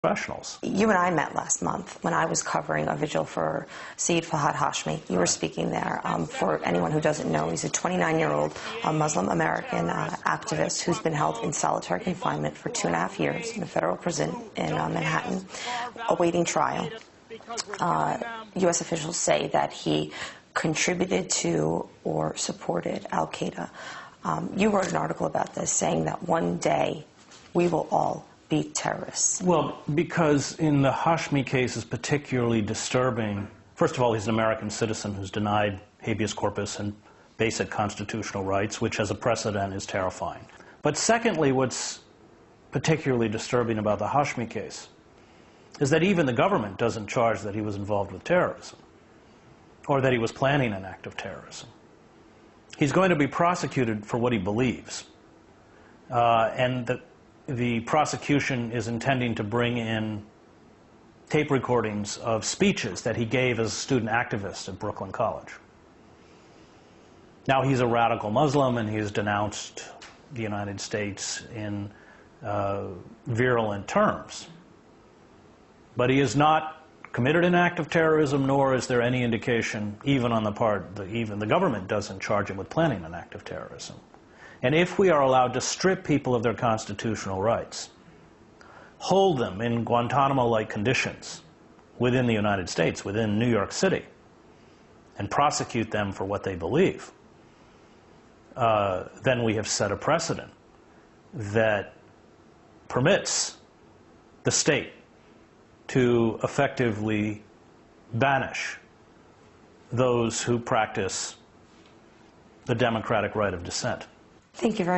professionals. You and I met last month when I was covering a vigil for Saeed Fahad Hashmi. You were speaking there. For anyone who doesn't know, he's a 29-year-old Muslim American activist who's been held in solitary confinement for 2.5 years in a federal prison in Manhattan, awaiting trial. U.S. officials say that he contributed to or supported al-Qaeda. You wrote an article about this, saying that one day we will all be terrorists. Well, because in the Hashmi case is particularly disturbing. First of all, he's an American citizen who's denied habeas corpus and basic constitutional rights, which as a precedent is terrifying. But secondly, what's particularly disturbing about the Hashmi case is that even the government doesn't charge that he was involved with terrorism or that he was planning an act of terrorism. He's going to be prosecuted for what he believes. And the prosecution is intending to bring in tape recordings of speeches that he gave as a student activist at Brooklyn College. Now, he's a radical Muslim, and he's denounced the United States in virulent terms. But he has not committed an act of terrorism, nor is there any indication, even on the part, even the government doesn't charge him with planning an act of terrorism. And if we are allowed to strip people of their constitutional rights, hold them in Guantanamo-like conditions within the United States, within New York City, and prosecute them for what they believe, then we have set a precedent that permits the state to effectively banish those who practice the democratic right of dissent. Thank you very much.